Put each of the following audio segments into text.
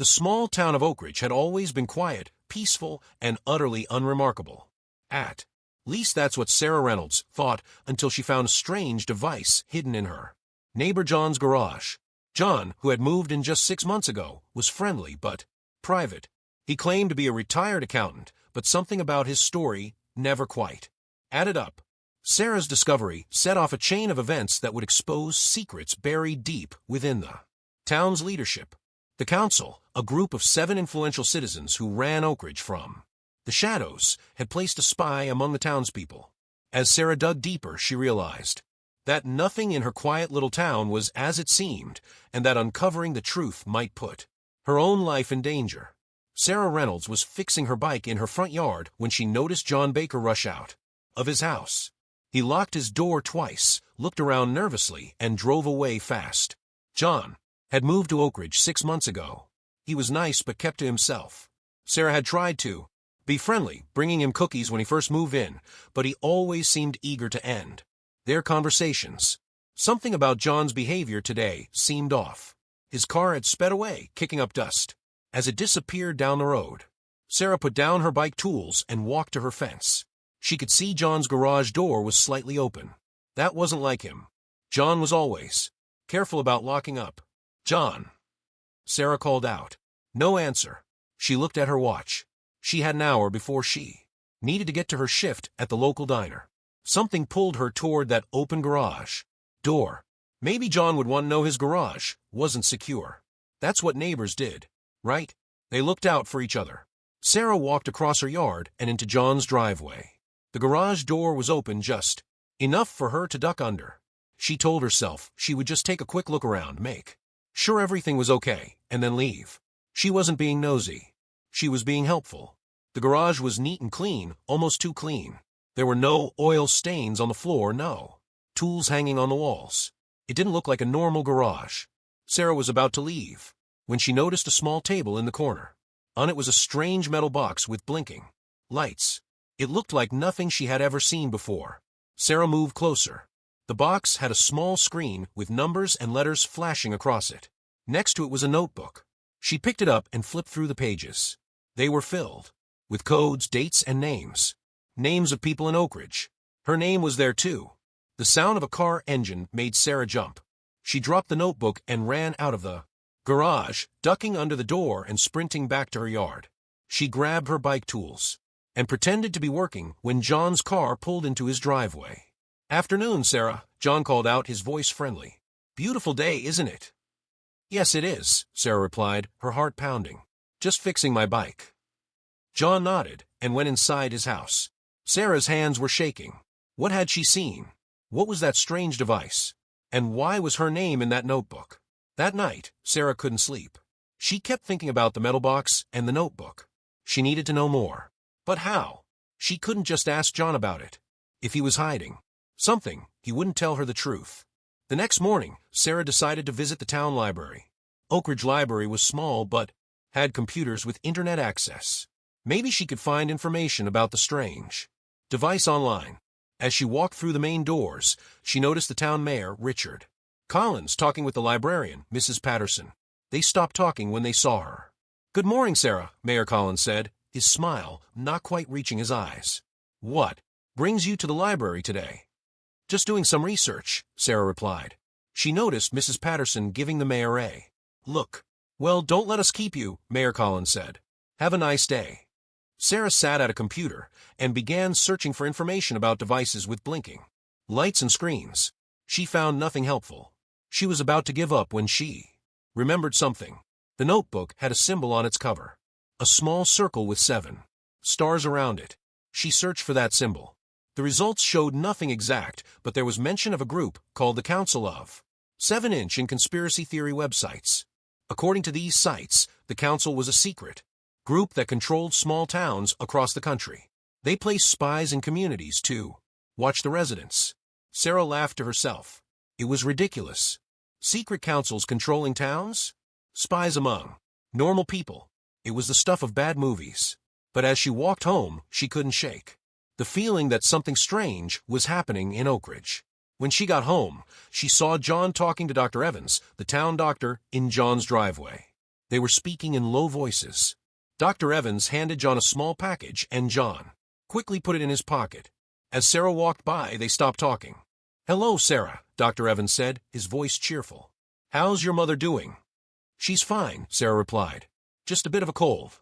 The small town of Oak Ridge had always been quiet, peaceful, and utterly unremarkable. At least that's what Sarah Reynolds thought until she found a strange device hidden in her neighbor John's garage. John, who had moved in just 6 months ago, was friendly but private. He claimed to be a retired accountant, but something about his story never quite added up. Sarah's discovery set off a chain of events that would expose secrets buried deep within the town's leadership. The council, a group of 7 influential citizens who ran Oak Ridge from the shadows, had placed a spy among the townspeople. As Sarah dug deeper, she realized that nothing in her quiet little town was as it seemed, and that uncovering the truth might put her own life in danger. Sarah Reynolds was fixing her bike in her front yard when she noticed John Baker rush out of his house. He locked his door twice, looked around nervously, and drove away fast. John had moved to Oak Ridge 6 months ago. He was nice but kept to himself. Sarah had tried to be friendly, bringing him cookies when he first moved in, but he always seemed eager to end their conversations. Something about John's behavior today seemed off. His car had sped away, kicking up dust as it disappeared down the road. Sarah put down her bike tools and walked to her fence. She could see John's garage door was slightly open. That wasn't like him. John was always careful about locking up. "John," Sarah called out. No answer. She looked at her watch. She had an hour before she needed to get to her shift at the local diner. Something pulled her toward that open garage door. Maybe John would want to know his garage wasn't secure. That's what neighbors did, right? They looked out for each other. Sarah walked across her yard and into John's driveway. The garage door was open just enough for her to duck under. She told herself she would just take a quick look around, make sure everything was okay, and then leave. She wasn't being nosy. She was being helpful. The garage was neat and clean, almost too clean. There were no oil stains on the floor, no tools hanging on the walls. It didn't look like a normal garage. Sarah was about to leave when she noticed a small table in the corner. On it was a strange metal box with blinking lights. It looked like nothing she had ever seen before. Sarah moved closer. The box had a small screen with numbers and letters flashing across it. Next to it was a notebook. She picked it up and flipped through the pages. They were filled with codes, dates, and names. Names of people in Oak Ridge. Her name was there too. The sound of a car engine made Sarah jump. She dropped the notebook and ran out of the garage, ducking under the door and sprinting back to her yard. She grabbed her bike tools and pretended to be working when John's car pulled into his driveway. "Afternoon, Sarah," John called out, his voice friendly. "Beautiful day, isn't it?" "Yes, it is," Sarah replied, her heart pounding. "Just fixing my bike." John nodded and went inside his house. Sarah's hands were shaking. What had she seen? What was that strange device? And why was her name in that notebook? That night, Sarah couldn't sleep. She kept thinking about the metal box and the notebook. She needed to know more. But how? She couldn't just ask John about it. If he was hiding something, he wouldn't tell her the truth. The next morning, Sarah decided to visit the town library. Oak Ridge Library was small but had computers with internet access. Maybe she could find information about the strange device online. As she walked through the main doors, she noticed the town mayor, Richard Collins, talking with the librarian, Mrs. Patterson. They stopped talking when they saw her. "Good morning, Sarah," Mayor Collins said, his smile not quite reaching his eyes. "What brings you to the library today?" "Just doing some research," Sarah replied. She noticed Mrs. Patterson giving the mayor a look. "Well, don't let us keep you," Mayor Collins said. "Have a nice day." Sarah sat at a computer and began searching for information about devices with blinking lights and screens. She found nothing helpful. She was about to give up when she remembered something. The notebook had a symbol on its cover, a small circle with 7 stars around it. She searched for that symbol. The results showed nothing exact, but there was mention of a group called the Council of 7-inch and conspiracy theory websites. According to these sites, the council was a secret group that controlled small towns across the country. They placed spies in communities to watch the residents. Sarah laughed to herself. It was ridiculous. Secret councils controlling towns? Spies among normal people. It was the stuff of bad movies. But as she walked home, she couldn't shake the feeling that something strange was happening in Oak Ridge. When she got home, she saw John talking to Dr. Evans, the town doctor, in John's driveway. They were speaking in low voices. Dr. Evans handed John a small package, and John quickly put it in his pocket. As Sarah walked by, they stopped talking. "Hello, Sarah," Dr. Evans said, his voice cheerful. "How's your mother doing?" "She's fine," Sarah replied. "Just a bit of a cold."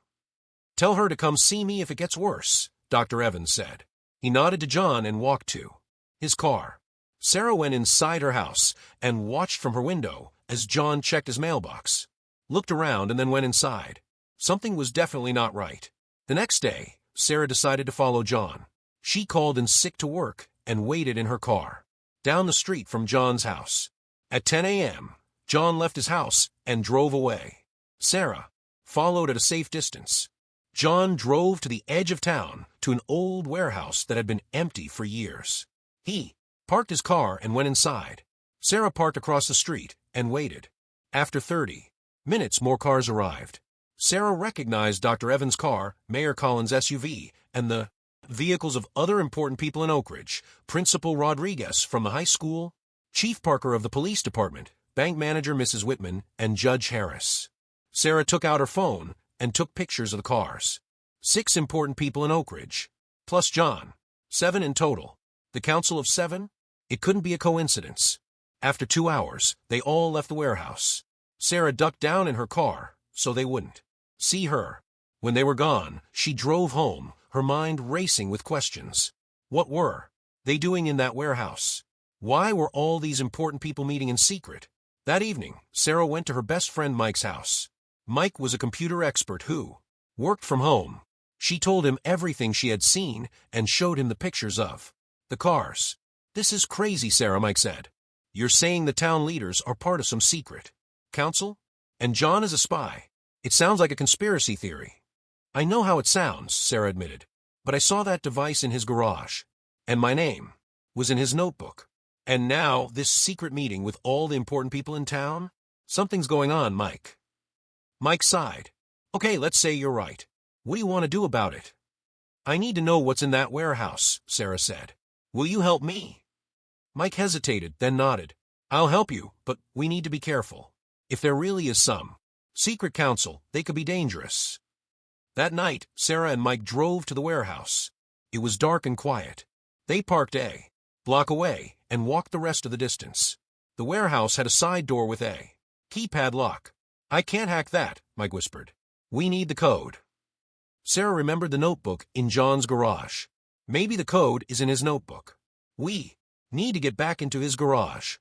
"Tell her to come see me if it gets worse," Dr. Evans said. He nodded to John and walked to his car. Sarah went inside her house and watched from her window as John checked his mailbox, looked around, and then went inside. Something was definitely not right. The next day, Sarah decided to follow John. She called in sick to work and waited in her car down the street from John's house. At 10 a.m., John left his house and drove away. Sarah followed at a safe distance. John drove to the edge of town to an old warehouse that had been empty for years. He parked his car and went inside. Sarah parked across the street and waited. After 30 minutes, more cars arrived. Sarah recognized Dr. Evans' car, Mayor Collins' SUV, and the vehicles of other important people in Oak Ridge: Principal Rodriguez from the high school, Chief Parker of the police department, bank manager Mrs. Whitman, and Judge Harris. Sarah took out her phone and took pictures of the cars. 6 important people in Oak Ridge, plus John. 7 in total. The Council of 7? It couldn't be a coincidence. After 2 hours, they all left the warehouse. Sarah ducked down in her car so they wouldn't see her. When they were gone, she drove home, her mind racing with questions. What were they doing in that warehouse? Why were all these important people meeting in secret? That evening, Sarah went to her best friend Mike's house. Mike was a computer expert who worked from home. She told him everything she had seen and showed him the pictures of the cars. "This is crazy, Sarah," Mike said. "You're saying the town leaders are part of some secret council? And John is a spy? It sounds like a conspiracy theory." "I know how it sounds," Sarah admitted, "but I saw that device in his garage, and my name was in his notebook. And now this secret meeting with all the important people in town? Something's going on, Mike." Mike sighed. "Okay, let's say you're right. What do you want to do about it?" "I need to know what's in that warehouse," Sarah said. "Will you help me?" Mike hesitated, then nodded. "I'll help you, but we need to be careful. If there really is some secret council, they could be dangerous." That night, Sarah and Mike drove to the warehouse. It was dark and quiet. They parked a block away and walked the rest of the distance. The warehouse had a side door with a keypad lock. "I can't hack that," Mike whispered. "We need the code." Sarah remembered the notebook in John's garage. Maybe the code is in his notebook. We need to get back into his garage.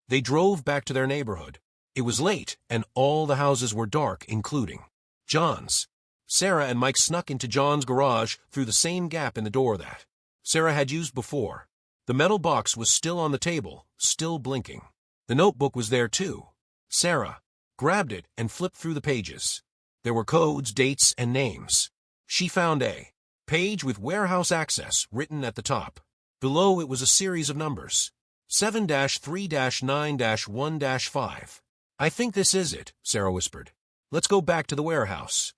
They drove back to their neighborhood. It was late, and all the houses were dark, including John's. Sarah and Mike snuck into John's garage through the same gap in the door that Sarah had used before. The metal box was still on the table, still blinking. The notebook was there too. Sarah grabbed it and flipped through the pages. There were codes, dates, and names. She found a page with warehouse access written at the top. Below it was a series of numbers. 7-3-9-1-5. "I think this is it," Sarah whispered. "Let's go back to the warehouse."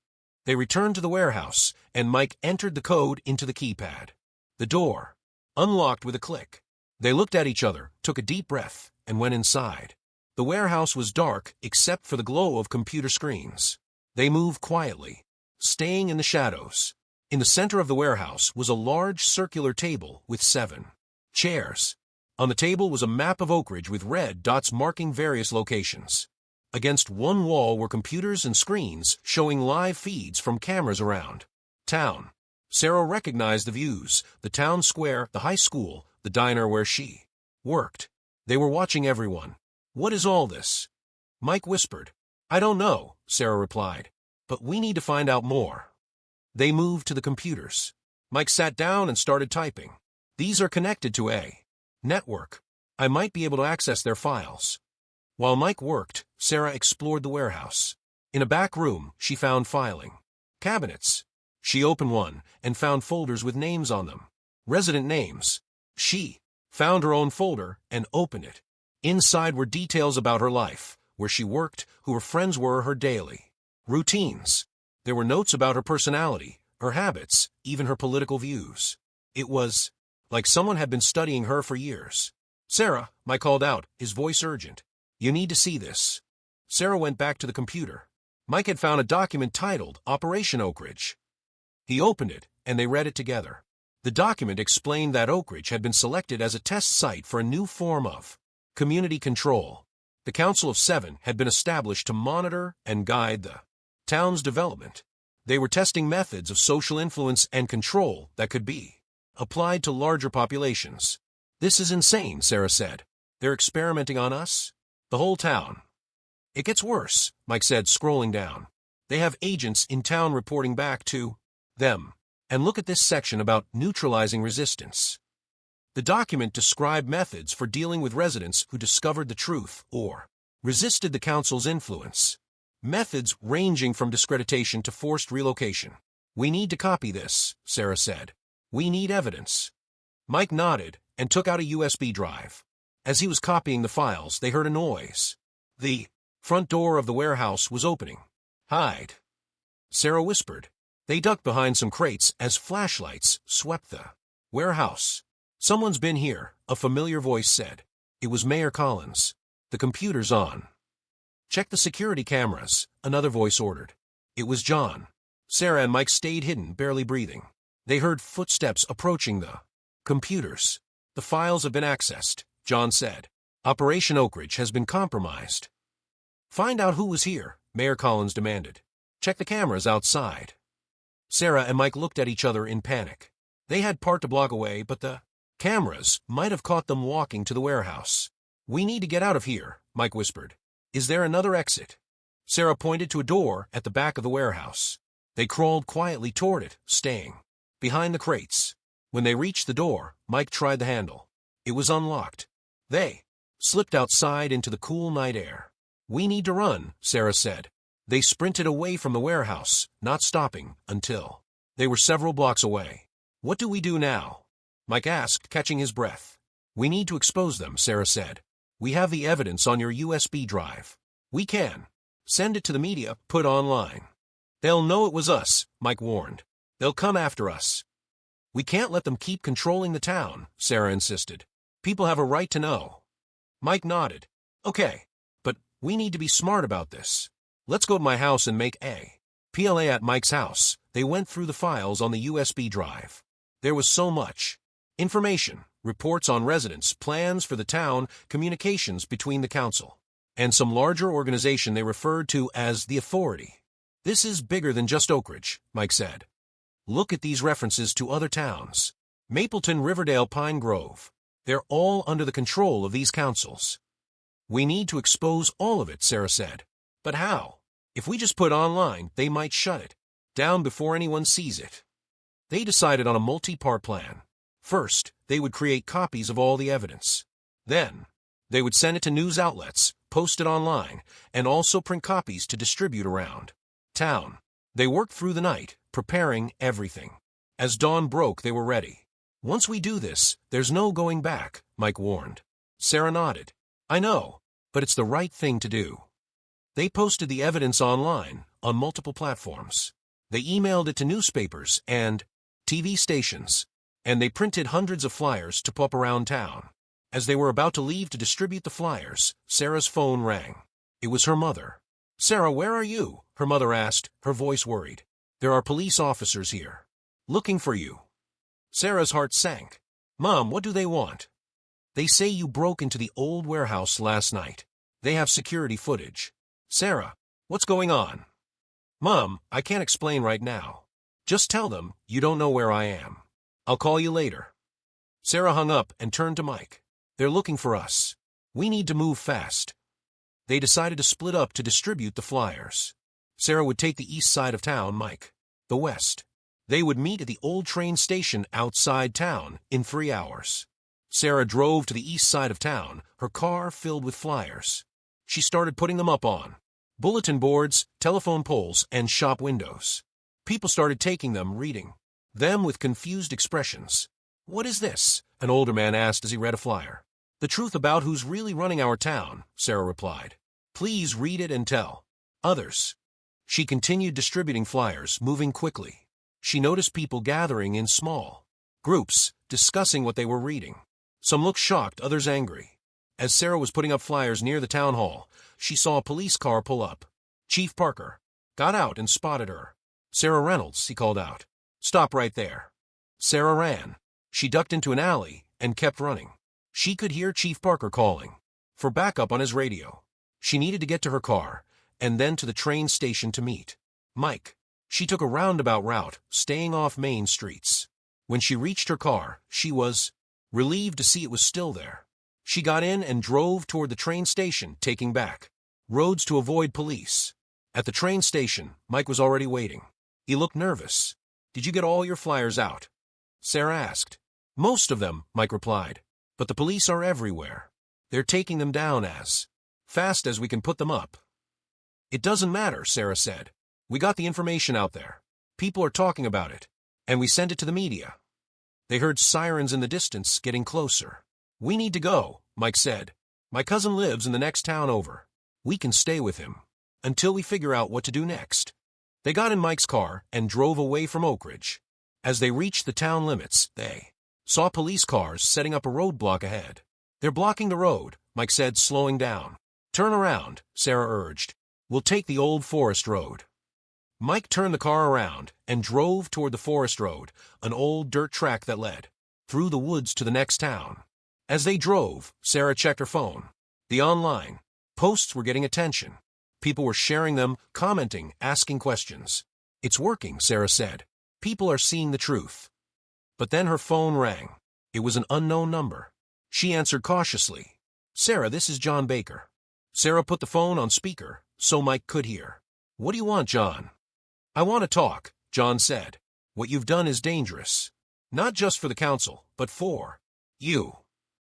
They returned to the warehouse, and Mike entered the code into the keypad. The door unlocked with a click. They looked at each other, took a deep breath, and went inside. The warehouse was dark except for the glow of computer screens. They moved quietly, staying in the shadows. In the center of the warehouse was a large circular table with 7 chairs. On the table was a map of Oak Ridge with red dots marking various locations. Against one wall were computers and screens showing live feeds from cameras around town. Sarah recognized the views: the town square, the high school, the diner where she worked. They were watching everyone. "What is all this?" Mike whispered. "I don't know," Sarah replied, "but we need to find out more." They moved to the computers. Mike sat down and started typing. "These are connected to a network. I might be able to access their files." While Mike worked, Sarah explored the warehouse. In a back room, she found filing cabinets. She opened one and found folders with names on them. Resident names. She found her own folder and opened it. Inside were details about her life, where she worked, who her friends were, her daily routines. There were notes about her personality, her habits, even her political views. It was like someone had been studying her for years. "Sarah," Mike called out, his voice urgent. "You need to see this." Sarah went back to the computer. Mike had found a document titled Operation Oak Ridge. He opened it, and they read it together. The document explained that Oak Ridge had been selected as a test site for a new form of community control. The Council of Seven had been established to monitor and guide the town's development. They were testing methods of social influence and control that could be applied to larger populations. "This is insane," Sarah said. "They're experimenting on us? The whole town?" "It gets worse," Mike said, scrolling down. "They have agents in town reporting back to them. And look at this section about neutralizing resistance." The document described methods for dealing with residents who discovered the truth or resisted the council's influence. Methods ranging from discreditation to forced relocation. "We need to copy this," Sarah said. "We need evidence." Mike nodded and took out a USB drive. As he was copying the files, they heard a noise. The front door of the warehouse was opening. "Hide," Sarah whispered. They ducked behind some crates as flashlights swept the warehouse. "Someone's been here," a familiar voice said. It was Mayor Collins. "The computer's on." "Check the security cameras," another voice ordered. It was John. Sarah and Mike stayed hidden, barely breathing. They heard footsteps approaching the computers. "The files have been accessed," John said. "Operation Oak Ridge has been compromised." "Find out who was here," Mayor Collins demanded. "Check the cameras outside." Sarah and Mike looked at each other in panic. They had part to block away, but the cameras might have caught them walking to the warehouse. "We need to get out of here," Mike whispered. "Is there another exit?" Sarah pointed to a door at the back of the warehouse. They crawled quietly toward it, staying behind the crates. When they reached the door, Mike tried the handle. It was unlocked. They slipped outside into the cool night air. "We need to run," Sarah said. They sprinted away from the warehouse, not stopping until they were several blocks away. "What do we do now?" Mike asked, catching his breath. "We need to expose them," Sarah said. "We have the evidence on your USB drive. We can send it to the media, put online." "They'll know it was us," Mike warned. "They'll come after us." "We can't let them keep controlling the town," Sarah insisted. "People have a right to know." Mike nodded. "Okay, but we need to be smart about this. Let's go to my house and make a PLA at Mike's house." They went through the files on the USB drive. There was so much information, reports on residents, plans for the town, communications between the council, and some larger organization they referred to as the Authority. "This is bigger than just Oak Ridge," Mike said. "Look at these references to other towns. Mapleton, Riverdale, Pine Grove. They're all under the control of these councils." "We need to expose all of it," Sarah said. "But how? If we just put online, they might shut it down before anyone sees it." They decided on a multi-part plan. First, they would create copies of all the evidence. Then, they would send it to news outlets, post it online, and also print copies to distribute around town. They worked through the night, preparing everything. As dawn broke, they were ready. "Once we do this, there's no going back," Mike warned. Sarah nodded. "I know, but it's the right thing to do." They posted the evidence online, on multiple platforms. They emailed it to newspapers and TV stations, and they printed hundreds of flyers to pop around town. As they were about to leave to distribute the flyers, Sarah's phone rang. It was her mother. "Sarah, where are you?" her mother asked, her voice worried. "There are police officers here, looking for you." Sarah's heart sank. "Mom, what do they want?" "They say you broke into the old warehouse last night. They have security footage." "Sarah, what's going on?" "Mom, I can't explain right now. Just tell them you don't know where I am. I'll call you later." Sarah hung up and turned to Mike. "They're looking for us. We need to move fast." They decided to split up to distribute the flyers. Sarah would take the east side of town, Mike the west. They would meet at the old train station outside town in 3 hours. Sarah drove to the east side of town, her car filled with flyers. She started putting them up on bulletin boards, telephone poles, and shop windows. People started taking them, reading them with confused expressions. "What is this?" an older man asked as he read a flyer. "The truth about who's really running our town," Sarah replied. "Please read it and tell others." She continued distributing flyers, moving quickly. She noticed people gathering in small groups, discussing what they were reading. Some looked shocked, others angry. As Sarah was putting up flyers near the town hall, she saw a police car pull up. "Chief Parker, got out and spotted her. "Sarah Reynolds," he called out. "Stop right there." Sarah ran. She ducked into an alley and kept running. She could hear Chief Parker calling for backup on his radio. She needed to get to her car and then to the train station to meet Mike. She took a roundabout route, staying off main streets. When she reached her car, she was relieved to see it was still there. She got in and drove toward the train station, taking back roads to avoid police. At the train station, Mike was already waiting. He looked nervous. "Did you get all your flyers out?" Sarah asked. "Most of them," Mike replied. "But the police are everywhere. They're taking them down as fast as we can put them up." "It doesn't matter," Sarah said. "We got the information out there. People are talking about it. And we sent it to the media." They heard sirens in the distance, getting closer. "We need to go," Mike said. "My cousin lives in the next town over. We can stay with him until we figure out what to do next." They got in Mike's car and drove away from Oak Ridge. As they reached the town limits, they saw police cars setting up a roadblock ahead. "They're blocking the road," Mike said, slowing down. "Turn around," Sarah urged. "We'll take the old forest road." Mike turned the car around and drove toward the forest road, an old dirt track that led through the woods to the next town. As they drove, Sarah checked her phone. The online posts were getting attention. People were sharing them, commenting, asking questions. "It's working," Sarah said. "People are seeing the truth." But then her phone rang. It was an unknown number. She answered cautiously. "Sarah, this is John Baker." Sarah put the phone on speaker so Mike could hear. "What do you want, John?" "I want to talk," John said. "What you've done is dangerous. Not just for the council, but for you."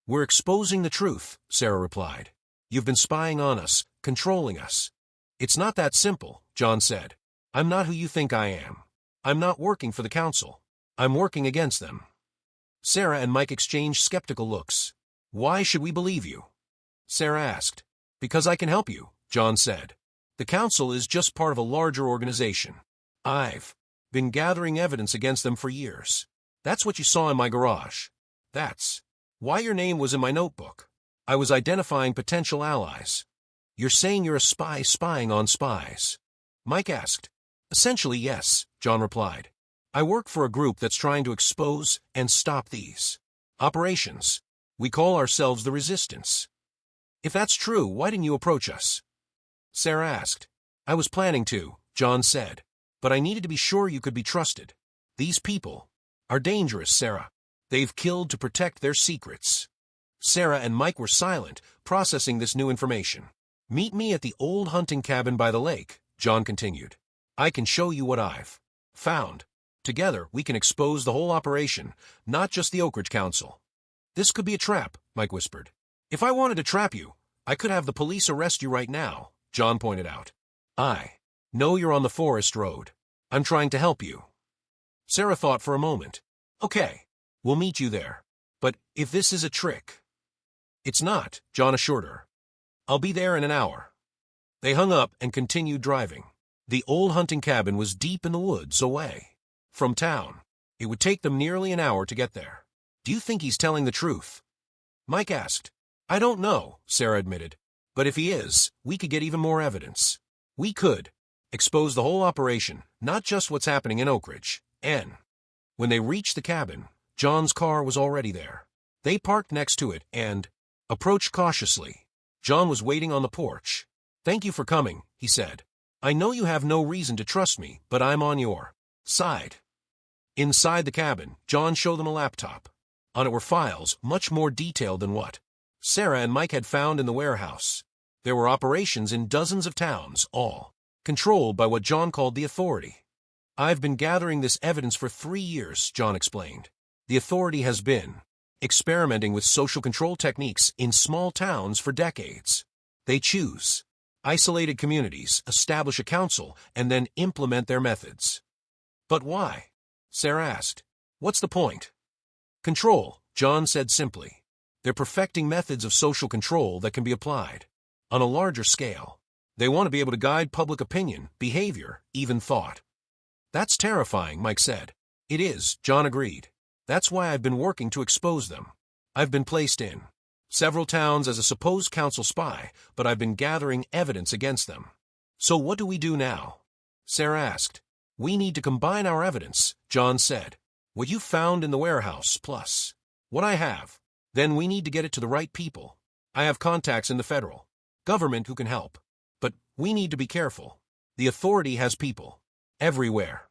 "We're exposing the truth," Sarah replied. "You've been spying on us, controlling us." "It's not that simple," John said. "I'm not who you think I am. I'm not working for the council. I'm working against them." Sarah and Mike exchanged skeptical looks. "Why should we believe you?" Sarah asked. "Because I can help you," John said. "The council is just part of a larger organization. I've been gathering evidence against them for years. That's what you saw in my garage. That's why your name was in my notebook. I was identifying potential allies." "You're saying you're a spy spying on spies?" Mike asked. "Essentially, yes," John replied. "I work for a group that's trying to expose and stop these operations. We call ourselves the Resistance." "If that's true, why didn't you approach us?" Sarah asked. "I was planning to," John said. "But I needed to be sure you could be trusted. These people are dangerous, Sarah. They've killed to protect their secrets." Sarah and Mike were silent, processing this new information. "Meet me at the old hunting cabin by the lake," John continued. "I can show you what I've found. Together, we can expose the whole operation, not just the Oak Ridge Council." "This could be a trap," Mike whispered. "If I wanted to trap you, I could have the police arrest you right now," John pointed out. "I know you're on the forest road. I'm trying to help you." Sarah thought for a moment. "Okay, we'll meet you there. But if this is a trick..." "It's not," John assured her. "I'll be there in an hour." They hung up and continued driving. The old hunting cabin was deep in the woods away from town. It would take them nearly an hour to get there. "Do you think he's telling the truth?" Mike asked. "I don't know," Sarah admitted. "But if he is, we could get even more evidence. We could expose the whole operation, not just what's happening in Oak Ridge." When they reached the cabin, John's car was already there. They parked next to it and approached cautiously. John was waiting on the porch. "Thank you for coming," he said. "I know you have no reason to trust me, but I'm on your side." Inside the cabin, John showed them a laptop. On it were files much more detailed than what Sarah and Mike had found in the warehouse. There were operations in dozens of towns, all controlled by what John called the Authority. "I've been gathering this evidence for 3 years," John explained. "The Authority has been experimenting with social control techniques in small towns for decades. They choose isolated communities, establish a council, and then implement their methods." "But why?" Sarah asked. "What's the point?" "Control," John said simply. "They're perfecting methods of social control that can be applied on a larger scale. They want to be able to guide public opinion, behavior, even thought." "That's terrifying," Mike said. "It is," John agreed. "That's why I've been working to expose them. I've been placed in several towns as a supposed council spy, but I've been gathering evidence against them." "So what do we do now?" Sarah asked. We need to combine our evidence, John said. What you found in the warehouse, plus what I have. Then we need to get it to the right people. I have contacts in the federal government who can help. But we need to be careful. The authority has people everywhere.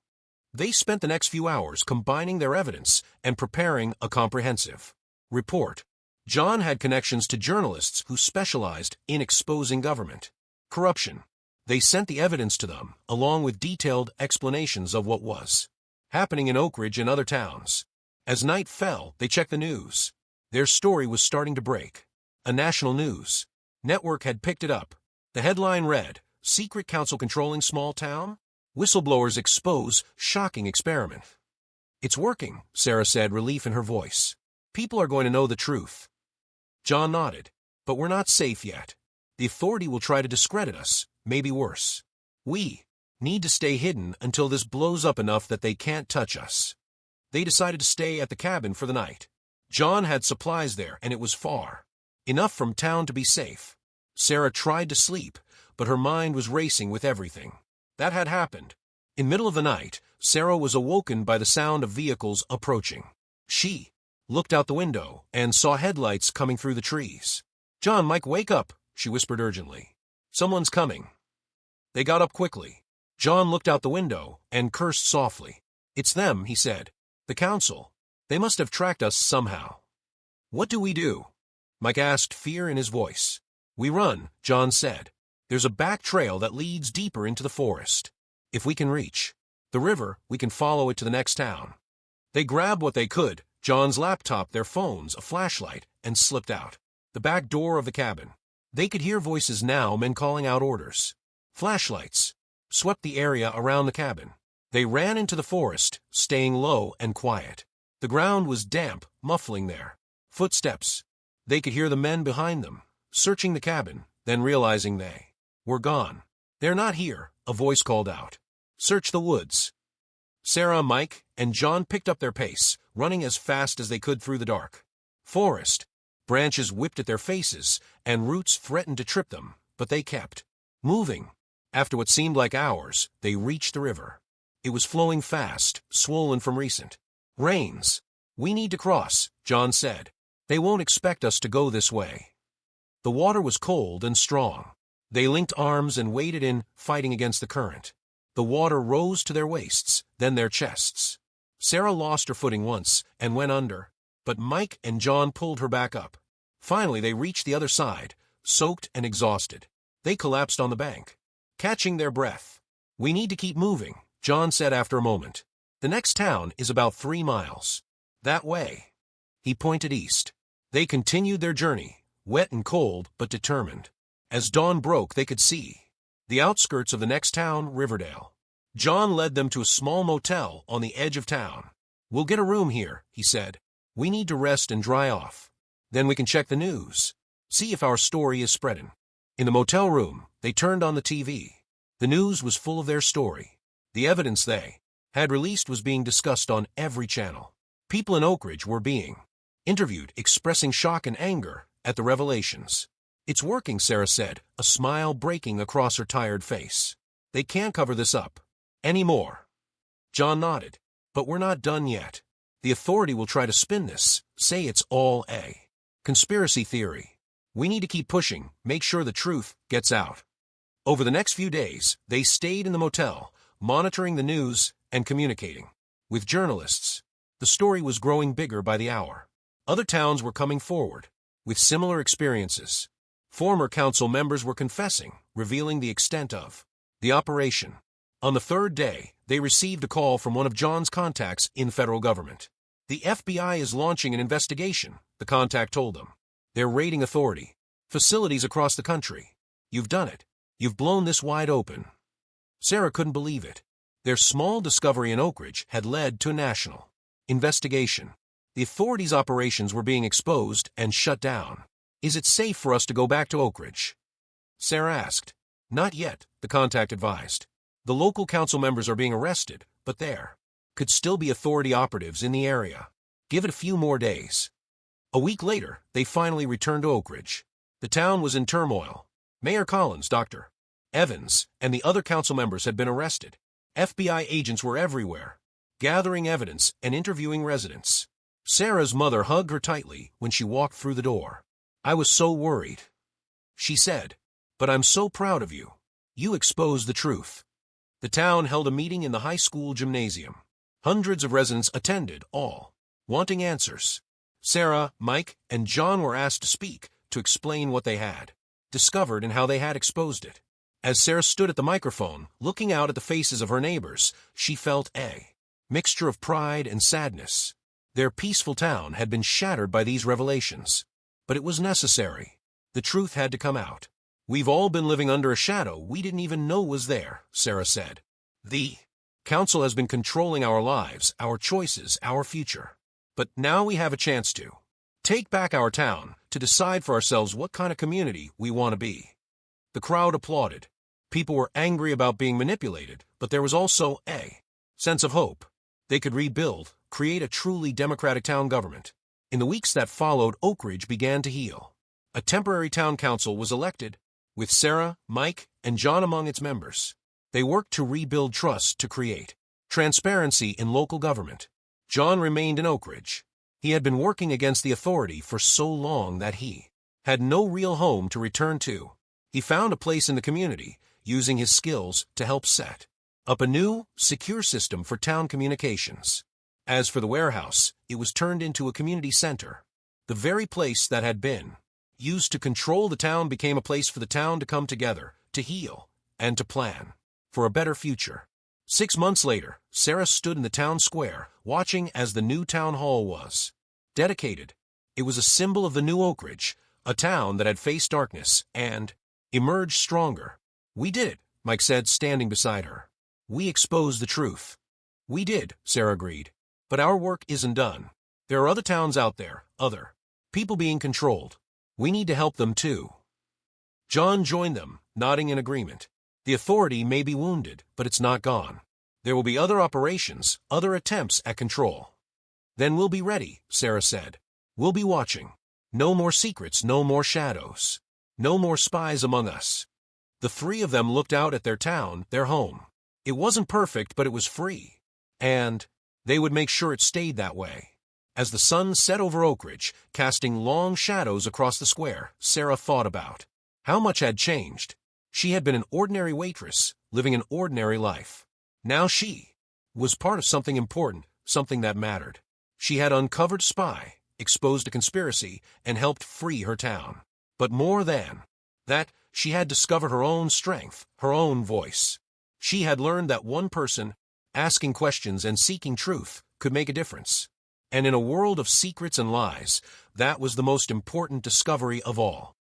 They spent the next few hours combining their evidence and preparing a comprehensive report. John had connections to journalists who specialized in exposing government corruption. They sent the evidence to them, along with detailed explanations of what was happening in Oak Ridge and other towns. As night fell, they checked the news. Their story was starting to break. A national news network had picked it up. The headline read, Secret Council Controlling Small Town? Whistleblowers expose shocking experiment. It's working, Sarah said, relief in her voice. People are going to know the truth. John nodded. But we're not safe yet. The authority will try to discredit us, maybe worse. We need to stay hidden until this blows up enough that they can't touch us. They decided to stay at the cabin for the night. John had supplies there, and it was far enough from town to be safe. Sarah tried to sleep, but her mind was racing with everything that had happened. In middle of the night, Sarah was awoken by the sound of vehicles approaching. She looked out the window and saw headlights coming through the trees. John, Mike, wake up, she whispered urgently. Someone's coming. They got up quickly. John looked out the window and cursed softly. It's them, he said. The council. They must have tracked us somehow. What do we do? Mike asked, fear in his voice. We run, John said. There's a back trail that leads deeper into the forest. If we can reach the river, we can follow it to the next town. They grabbed what they could, John's laptop, their phones, a flashlight, and slipped out the back door of the cabin. They could hear voices now, men calling out orders. Flashlights swept the area around the cabin. They ran into the forest, staying low and quiet. The ground was damp, muffling their footsteps. They could hear the men behind them, searching the cabin, then realizing they were gone. They're not here, a voice called out. Search the woods. Sarah, Mike, and John picked up their pace, running as fast as they could through the dark forest. Branches whipped at their faces, and roots threatened to trip them, but they kept moving. After what seemed like hours, they reached the river. It was flowing fast, swollen from recent rains. We need to cross, John said. They won't expect us to go this way. The water was cold and strong. They linked arms and waded in, fighting against the current. The water rose to their waists, then their chests. Sarah lost her footing once and went under, but Mike and John pulled her back up. Finally, they reached the other side, soaked and exhausted. They collapsed on the bank, catching their breath. We need to keep moving, John said after a moment. The next town is about 3 miles that way. He pointed east. They continued their journey, wet and cold but determined. As dawn broke, they could see the outskirts of the next town, Riverdale. John led them to a small motel on the edge of town. We'll get a room here, he said. We need to rest and dry off. Then we can check the news, see if our story is spreading. In the motel room, they turned on the TV. The news was full of their story. The evidence they had released was being discussed on every channel. People in Oak Ridge were being interviewed, expressing shock and anger at the revelations. It's working, Sarah said, a smile breaking across her tired face. They can't cover this up anymore. John nodded. But we're not done yet. The authority will try to spin this, say it's all a conspiracy theory. We need to keep pushing, make sure the truth gets out. Over the next few days, they stayed in the motel, monitoring the news and communicating with journalists. The story was growing bigger by the hour. Other towns were coming forward with similar experiences. Former council members were confessing, revealing the extent of the operation. On the 3rd day, they received a call from one of John's contacts in federal government. The FBI is launching an investigation, the contact told them. They're raiding authority facilities across the country. You've done it. You've blown this wide open. Sarah couldn't believe it. Their small discovery in Oak Ridge had led to a national investigation. The authorities' operations were being exposed and shut down. Is it safe for us to go back to Oak Ridge? Sarah asked. Not yet, the contact advised. The local council members are being arrested, but there could still be authority operatives in the area. Give it a few more days. A week later, they finally returned to Oak Ridge. The town was in turmoil. Mayor Collins, Dr. Evans, and the other council members had been arrested. FBI agents were everywhere, gathering evidence and interviewing residents. Sarah's mother hugged her tightly when she walked through the door. "I was so worried," she said, "but I'm so proud of you. You exposed the truth." The town held a meeting in the high school gymnasium. Hundreds of residents attended, all wanting answers. Sarah, Mike, and John were asked to speak to explain what they had discovered and how they had exposed it. As Sarah stood at the microphone, looking out at the faces of her neighbors, she felt a mixture of pride and sadness. Their peaceful town had been shattered by these revelations. But it was necessary. The truth had to come out. "We've all been living under a shadow we didn't even know was there," Sarah said. "The council has been controlling our lives, our choices, our future. But now we have a chance to take back our town, to decide for ourselves what kind of community we want to be." The crowd applauded. People were angry about being manipulated, but there was also a sense of hope. They could rebuild, create a truly democratic town government. In the weeks that followed, Oak Ridge began to heal. A temporary town council was elected, with Sarah, Mike, and John among its members. They worked to rebuild trust, to create transparency in local government. John remained in Oak Ridge. He had been working against the authority for so long that he had no real home to return to. He found a place in the community, using his skills to help set up a new, secure system for town communications. As for the warehouse, it was turned into a community center. The very place that had been used to control the town became a place for the town to come together, to heal, and to plan for a better future. 6 months later, Sarah stood in the town square, watching as the new town hall was dedicated. It was a symbol of the new Oak Ridge, a town that had faced darkness and emerged stronger. "We did it," Mike said, standing beside her. "We exposed the truth." "We did," Sarah agreed. "But our work isn't done. There are other towns out there, other people being controlled. We need to help them too." John joined them, nodding in agreement. "The authority may be wounded, but it's not gone. There will be other operations, other attempts at control." "Then we'll be ready," Sarah said. "We'll be watching. No more secrets, no more shadows. No more spies among us." The three of them looked out at their town, their home. It wasn't perfect, but it was free. And they would make sure it stayed that way. As the sun set over Oak Ridge, casting long shadows across the square, Sarah thought about how much had changed. She had been an ordinary waitress, living an ordinary life. Now she was part of something important, something that mattered. She had uncovered a spy, exposed a conspiracy, and helped free her town. But more than that, she had discovered her own strength, her own voice. She had learned that one person, asking questions and seeking truth, could make a difference. And in a world of secrets and lies, that was the most important discovery of all.